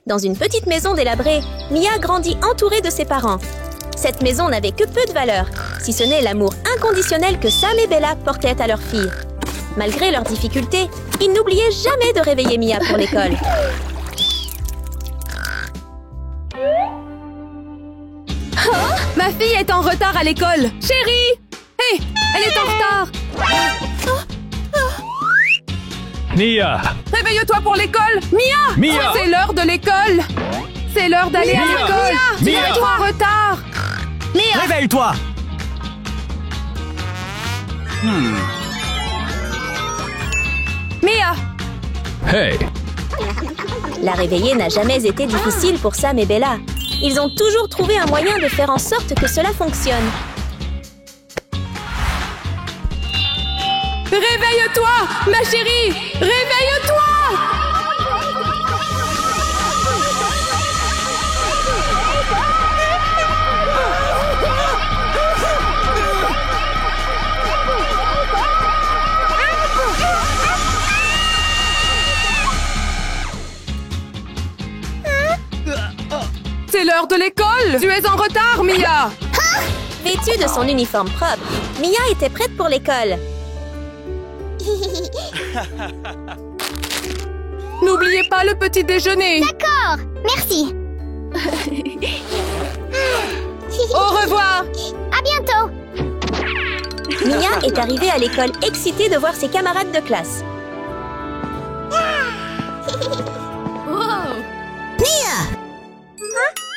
Dans une petite maison délabrée, Mia grandit entourée de ses parents. Cette maison n'avait que peu de valeur, si ce n'est l'amour inconditionnel que Sam et Bella portaient à leur fille. Malgré leurs difficultés, ils n'oubliaient jamais de réveiller Mia pour l'école. Oh, ma fille est en retard à l'école. Chérie! Hé, elle est en retard. Mia! Réveille-toi pour l'école. Mia! Mia! C'est l'heure de l'école. C'est l'heure d'aller à l'école. Mia! Tu es trop en retard. Mia! Réveille-toi! Mia! Hey! La réveiller n'a jamais été difficile pour Sam et Bella. Ils ont toujours trouvé un moyen de faire en sorte que cela fonctionne. Réveille-toi, ma chérie! Réveille-toi! C'est l'heure de l'école! Tu es en retard, Mia! Vêtue de son uniforme propre, Mia était prête pour l'école. N'oubliez pas le petit déjeuner! D'accord, merci. Au revoir! À bientôt. Mia est arrivée à l'école excitée de voir ses camarades de classe.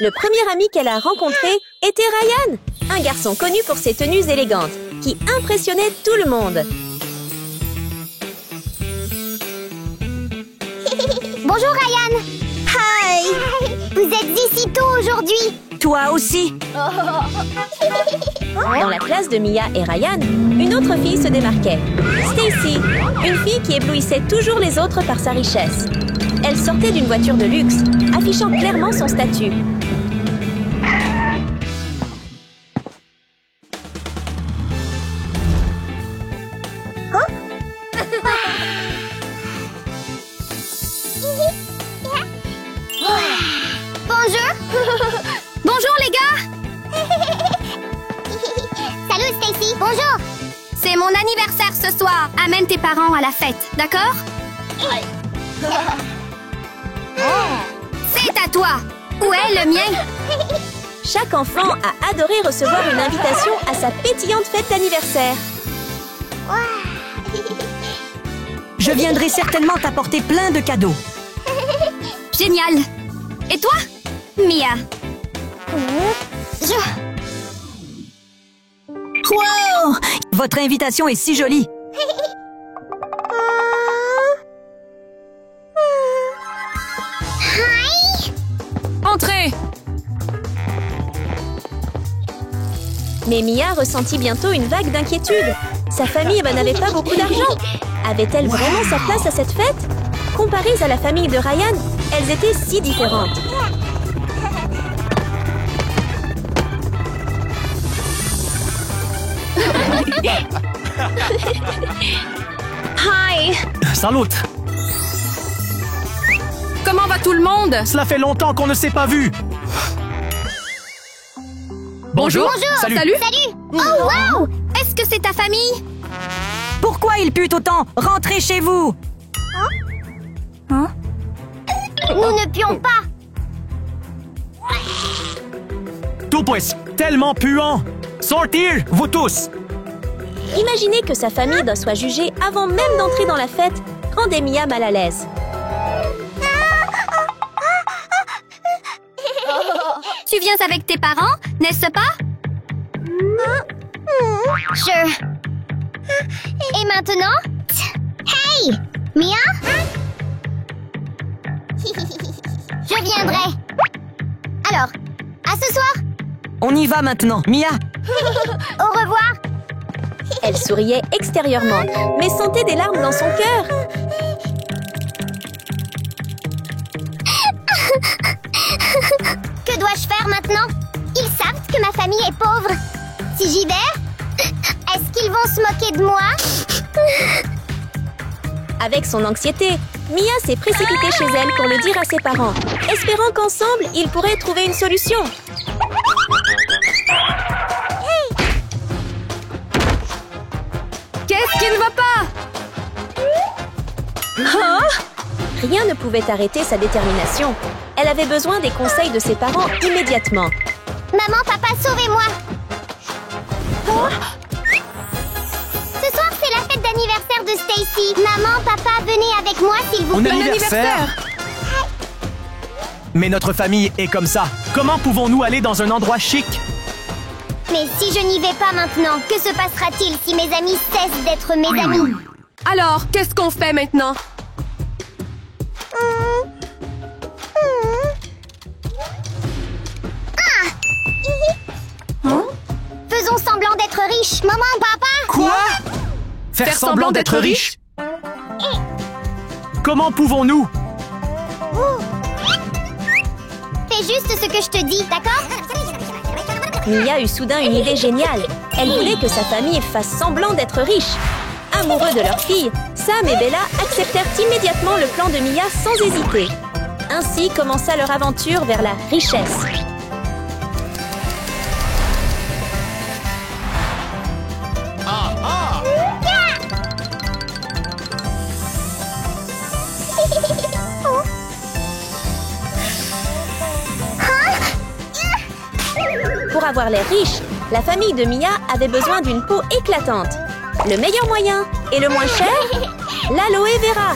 Le premier ami qu'elle a rencontré était Ryan, un garçon connu pour ses tenues élégantes, qui impressionnait tout le monde. Bonjour Ryan. Hi. Vous êtes ici tôt aujourd'hui. Toi aussi. Dans la classe de Mia et Ryan, une autre fille se démarquait. Stacy, une fille qui éblouissait toujours les autres par sa richesse. Elle sortait d'une voiture de luxe, affichant clairement son statut. Bonjour. Bonjour les gars. Salut Stacy. Bonjour. C'est mon anniversaire ce soir. Amène tes parents à la fête, d'accord? C'est à toi. Où est le mien? Chaque enfant a adoré recevoir une invitation à sa pétillante fête d'anniversaire. Je viendrai certainement t'apporter plein de cadeaux. Génial. Et toi, Mia? Wow! Votre invitation est si jolie. Entrez! Mais Mia ressentit bientôt une vague d'inquiétude. Sa famille n'avait pas beaucoup d'argent. Avait-elle vraiment sa place à cette fête? Comparées à la famille de Ryan, elles étaient si différentes. Hi. Salut! Comment va tout le monde? Cela fait longtemps qu'on ne s'est pas vu! Bonjour! Salut! Salut! Oh wow. Est-ce que c'est ta famille? Pourquoi il pue autant? Rentrez chez vous. Nous ne puons pas. Tout pues tellement puant! Sortir, vous tous! Imaginer que sa famille soit jugée avant même d'entrer dans la fête rendait Mia mal à l'aise. Tu viens avec tes parents, n'est-ce pas? Et maintenant? Hey, Mia? Je viendrai. Alors, à ce soir. On y va maintenant. Mia, Au revoir. Elle souriait extérieurement, mais sentait des larmes dans son cœur. Que dois-je faire maintenant? Ils savent que ma famille est pauvre. Si j'y vais, est-ce qu'ils vont se moquer de moi? Avec son anxiété, Mia s'est précipitée chez elle pour le dire à ses parents, espérant qu'ensemble, ils pourraient trouver une solution. Qu'est-ce qui ne va pas? Hein? Rien ne pouvait arrêter sa détermination. Elle avait besoin des conseils de ses parents immédiatement. Maman, papa, sauvez-moi! Ce soir, c'est la fête d'anniversaire de Stacy. Maman, papa, venez avec moi, s'il vous Mon plaît. anniversaire! Mais notre famille est comme ça. Comment pouvons-nous aller dans un endroit chic? Mais si je n'y vais pas maintenant, que se passera-t-il si mes amis cessent d'être mes amis? Alors, qu'est-ce qu'on fait maintenant? Faisons semblant d'être riches. Maman, papa! Quoi? Faire semblant d'être riche? Comment pouvons-nous? Fais juste ce que je te dis, d'accord? Mia eut soudain une idée géniale. Elle voulait que sa famille fasse semblant d'être riche. Amoureux de leur fille, Sam et Bella acceptèrent immédiatement le plan de Mia sans hésiter. Ainsi commença leur aventure vers la richesse. Pour avoir l'air riche, la famille de Mia avait besoin d'une peau éclatante. Le meilleur moyen et le moins cher, l'aloe vera.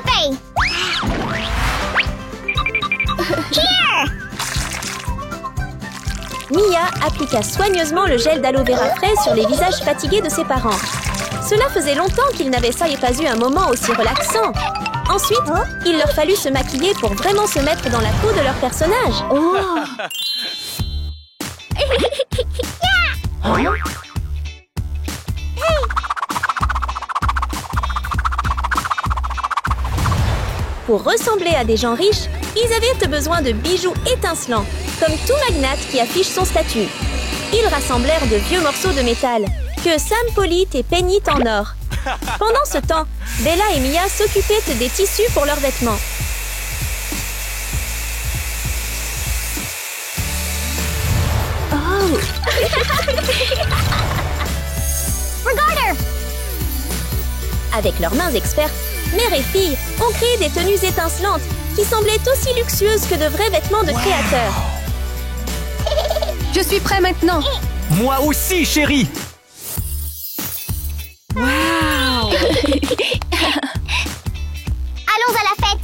Hey! Mia appliqua soigneusement le gel d'aloe vera frais sur les visages fatigués de ses parents. Cela faisait longtemps qu'ils n'avaient pas eu un moment aussi relaxant. Ensuite, il leur fallut se maquiller pour vraiment se mettre dans la peau de leur personnage. Pour ressembler à des gens riches, ils avaient besoin de bijoux étincelants, comme tout magnate qui affiche son statut. Ils rassemblèrent de vieux morceaux de métal, que Sam polit et peignit en or. Pendant ce temps, Bella et Mia s'occupaient des tissus pour leurs vêtements. Oh! Regarde! Avec leurs mains expertes, mère et fille ont créé des tenues étincelantes qui semblaient aussi luxueuses que de vrais vêtements de créateurs. Je suis prêt maintenant. Moi aussi, chérie! Allons à la fête!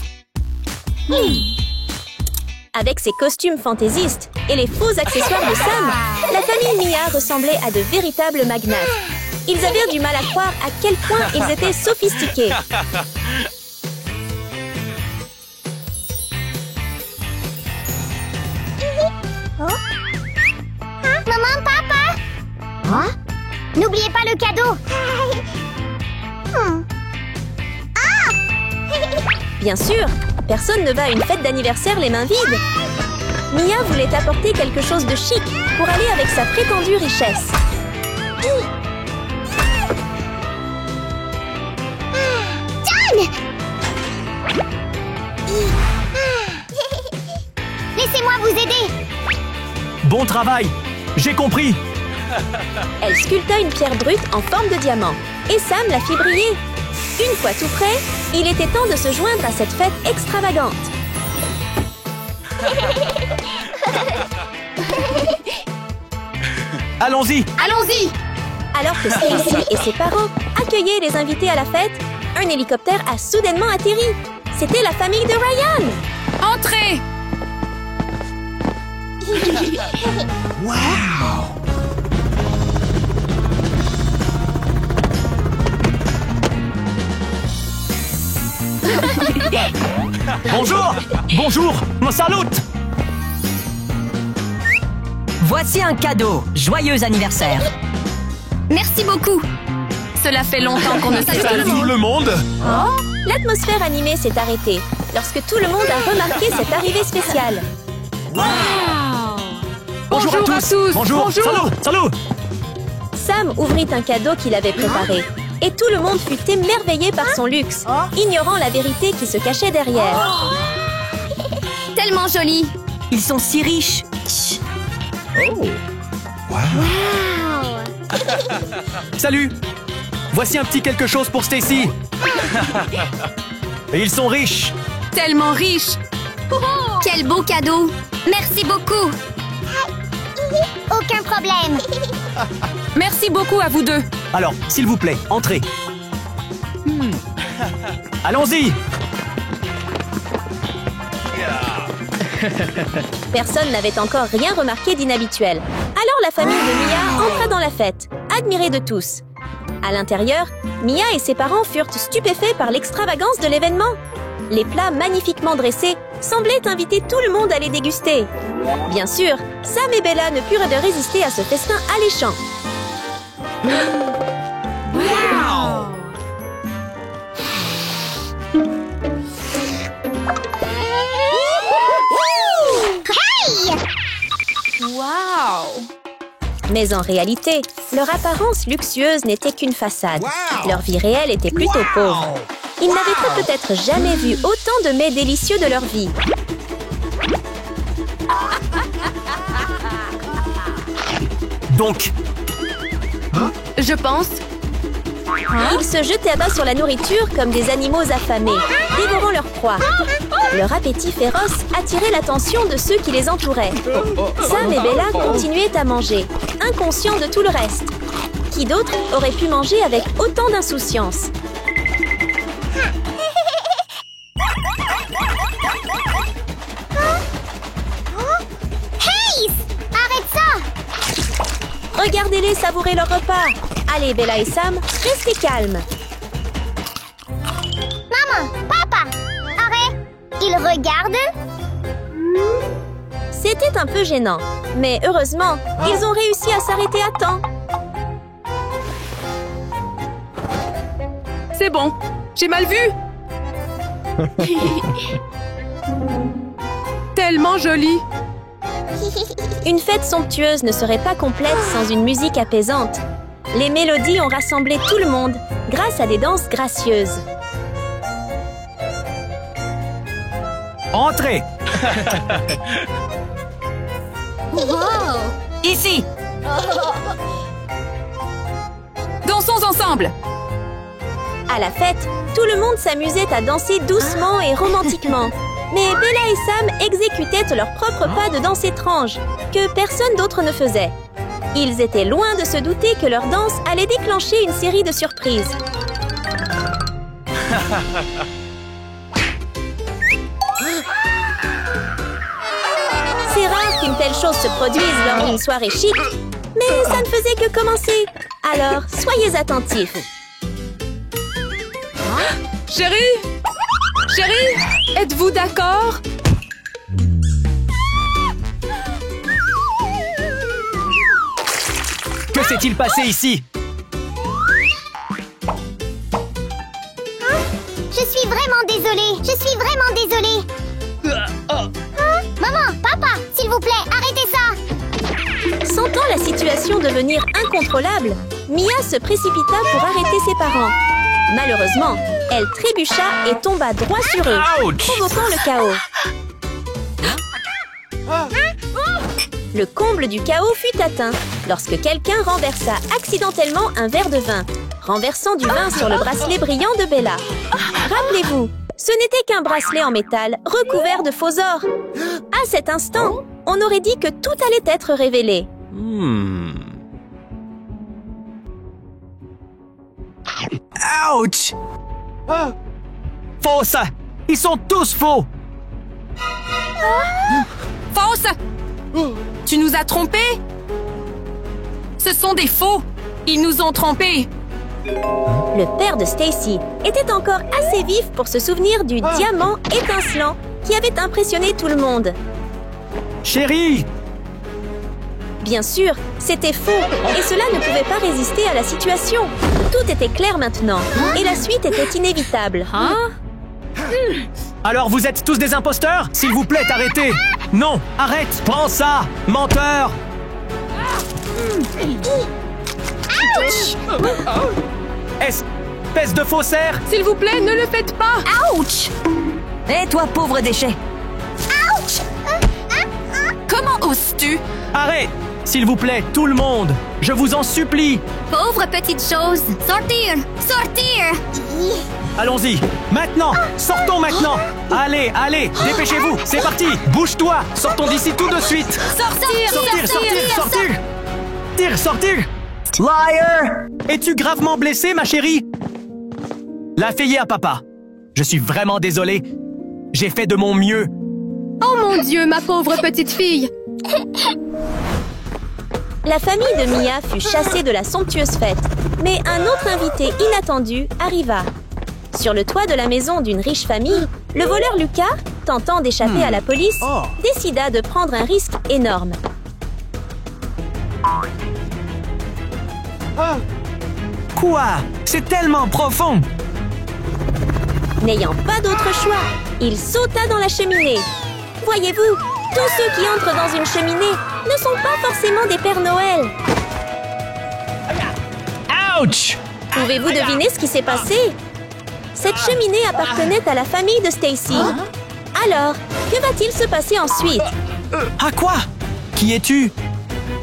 Avec ses costumes fantaisistes et les faux accessoires de Sam, la famille Mia ressemblait à de véritables magnates. Ils avaient du mal à croire à quel point ils étaient sophistiqués. Maman, papa! N'oubliez pas le cadeau! Bien sûr, personne ne va à une fête d'anniversaire les mains vides. Mia voulait apporter quelque chose de chic pour aller avec sa prétendue richesse. John! Laissez-moi vous aider! Bon travail! J'ai compris! Elle sculpta une pierre brute en forme de diamant et Sam la fit briller. Une fois tout prêt, il était temps de se joindre à cette fête extravagante. Allons-y! Allons-y! Alors que Stacy et ses parents accueillaient les invités à la fête, un hélicoptère a soudainement atterri. C'était la famille de Ryan! Entrez! Bonjour! Bonjour! Salut! Voici un cadeau. Joyeux anniversaire. Merci beaucoup. Cela fait longtemps qu'on ne s'est pas Salut vu. tout le monde! L'atmosphère animée s'est arrêtée lorsque tout le monde a remarqué cette arrivée spéciale. Bonjour à tous! Bonjour! Salut! Salut! Sam ouvrit un cadeau qu'il avait préparé. Et tout le monde fut émerveillé par son luxe, ignorant la vérité qui se cachait derrière. Tellement joli. Ils sont si riches. Salut! Voici un petit quelque chose pour Stacy. Et ils sont riches. Tellement riches. Quel beau cadeau. Merci beaucoup. Aucun problème. Merci beaucoup à vous deux. Alors, s'il vous plaît, entrez. Allons-y! Personne n'avait encore rien remarqué d'inhabituel. Alors la famille de Mia entra dans la fête, admirée de tous. À l'intérieur, Mia et ses parents furent stupéfaits par l'extravagance de l'événement. Les plats magnifiquement dressés semblaient inviter tout le monde à les déguster. Bien sûr, Sam et Bella ne purent de résister à ce festin alléchant. Mais en réalité, leur apparence luxueuse n'était qu'une façade. Leur vie réelle était plutôt pauvre. Ils n'avaient peut-être jamais vu autant de mets délicieux de leur vie. Donc, Je pense. Ils se jetaient à bas sur la nourriture comme des animaux affamés, dévorant leur proie. Leur appétit féroce attirait l'attention de ceux qui les entouraient. Sam et Bella continuaient à manger, inconscients de tout le reste. Qui d'autre aurait pu manger avec autant d'insouciance? Hey! Arrête ça! Regardez-les savourer leur repas. Allez, Bella et Sam, restez calmes. Maman, papa, arrête! Ils regardent? C'était un peu gênant, mais heureusement, ils ont réussi à s'arrêter à temps. C'est bon. J'ai mal vu. Tellement joli. Une fête somptueuse ne serait pas complète sans une musique apaisante. Les mélodies ont rassemblé tout le monde grâce à des danses gracieuses. entrez! Ici! Dansons ensemble. À la fête, tout le monde s'amusait à danser doucement et romantiquement. Mais Bella et Sam exécutaient leurs propres pas de danse étrange, que personne d'autre ne faisait. Ils étaient loin de se douter que leur danse allait déclencher une série de surprises. C'est rare qu'une telle chose se produise lors d'une soirée chic, mais ça ne faisait que commencer. Alors, soyez attentifs. Chérie? Chérie? Êtes-vous d'accord? Que s'est-il passé ici? Je suis vraiment désolée. Je suis vraiment désolée. Hein? Maman, papa, s'il vous plaît, arrêtez ça. Sentant la situation devenir incontrôlable, Mia se précipita pour arrêter ses parents. Malheureusement, elle trébucha et tomba droit sur eux, provoquant le chaos. Le comble du chaos fut atteint lorsque quelqu'un renversa accidentellement un verre de vin, renversant du vin sur le bracelet brillant de Bella. Rappelez-vous, ce n'était qu'un bracelet en métal recouvert de faux or. À cet instant, on aurait dit que tout allait être révélé. Ouch! Faux, ça! Ils sont tous faux! Fausse! Tu nous as trompés? Ce sont des faux! Ils nous ont trompés! Le père de Stacy était encore assez vif pour se souvenir du diamant étincelant qui avait impressionné tout le monde. Chérie! Bien sûr, c'était faux et cela ne pouvait pas résister à la situation. Tout était clair maintenant et la suite était inévitable. Alors vous êtes tous des imposteurs? S'il vous plaît, arrêtez! Non, arrête! Prends ça! Menteur! Espèce de faussaire! S'il vous plaît, ne le faites pas! Ouch! Et toi, pauvre déchet? Comment oses-tu? Arrête! S'il vous plaît, tout le monde! Je vous en supplie! Pauvre petite chose. Sortir! Sortir! Allons-y! Maintenant! Sortons maintenant! Allez, allez! Dépêchez-vous! C'est parti! Bouge-toi! Sortons d'ici tout de suite! Sortir! Sortir! Liar! Es-tu gravement blessée, ma chérie? La fayez à papa. Je suis vraiment désolé. J'ai fait de mon mieux. Oh mon Dieu, ma pauvre petite fille! La famille de Mia fut chassée de la somptueuse fête, mais un autre invité inattendu arriva. Sur le toit de la maison d'une riche famille, le voleur Lucas, tentant d'échapper à la police, décida de prendre un risque énorme. Quoi? C'est tellement profond! N'ayant pas d'autre choix, il sauta dans la cheminée. Voyez-vous, tous ceux qui entrent dans une cheminée ne sont pas forcément des Pères Noël. Ouch! Pouvez-vous deviner ce qui s'est passé? Cette cheminée appartenait à la famille de Stacy. Alors, que va-t-il se passer ensuite? À quoi? Qui es-tu?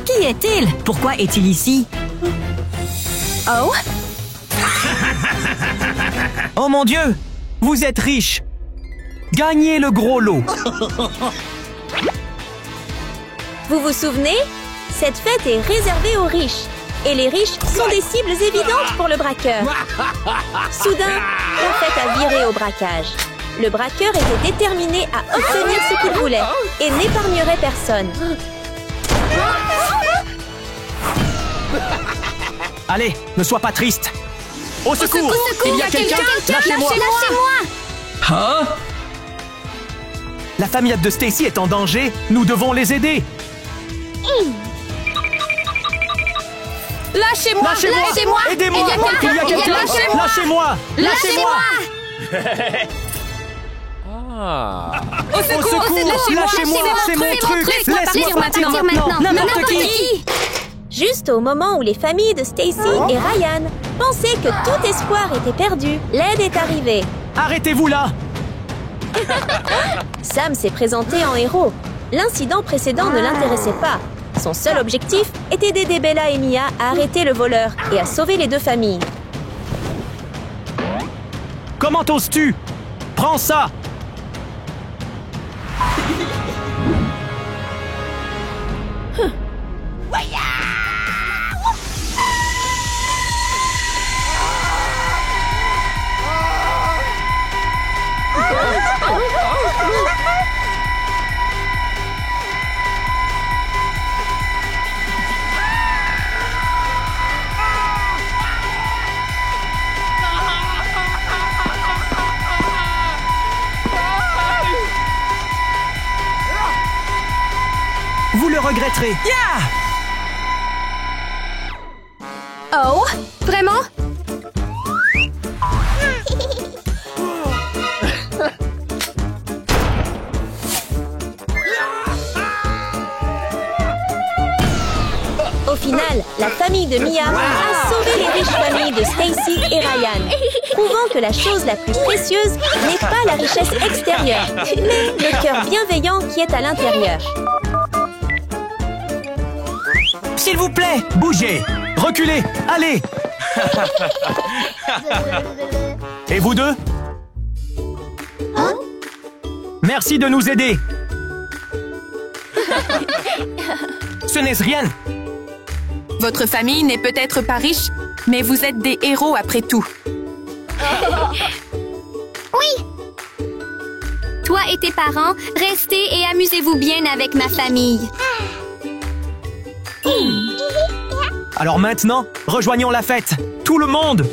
Qui est-il? Pourquoi est-il ici? Oh? Oh mon Dieu! Vous êtes riche! Gagnez le gros lot! Vous vous souvenez? Cette fête est réservée aux riches. Et les riches sont des cibles évidentes pour le braqueur. Soudain, la fête a viré au braquage. Le braqueur était déterminé à obtenir ce qu'il voulait et n'épargnerait personne. Allez, ne sois pas triste! Au secours! Il y a quelqu'un! Lâchez-moi! Lâchez-moi! La famille de Stacy est en danger! Nous devons les aider! Lâchez-moi! Lâchez-moi! Aidez-moi! Il y a quelqu'un! Lâchez-moi! Lâchez-moi! Lâchez-moi! Au secours! Lâchez-moi! C'est mon truc! Laisse-moi partir maintenant! N'importe qui! Juste au moment où les familles de Stacy et Ryan pensaient que tout espoir était perdu, l'aide est arrivée. Arrêtez-vous là! Sam s'est présenté en héros. L'incident précédent ne l'intéressait pas. Son seul objectif était d'aider Bella et Mia à arrêter le voleur et à sauver les deux familles. Comment oses-tu? Prends ça! Vous le regretterez. Yeah! Oh? Vraiment? Au final, la famille de Mia a sauvé les riches familles de Stacy et Ryan, prouvant que la chose la plus précieuse n'est pas la richesse extérieure, mais le cœur bienveillant qui est à l'intérieur. S'il vous plaît, bougez! Reculez! Allez! Et vous deux? Merci de nous aider! Ce n'est rien! Votre famille n'est peut-être pas riche, mais vous êtes des héros après tout. Toi et tes parents, restez et amusez-vous bien avec ma famille. Alors maintenant, rejoignons la fête! Tout le monde!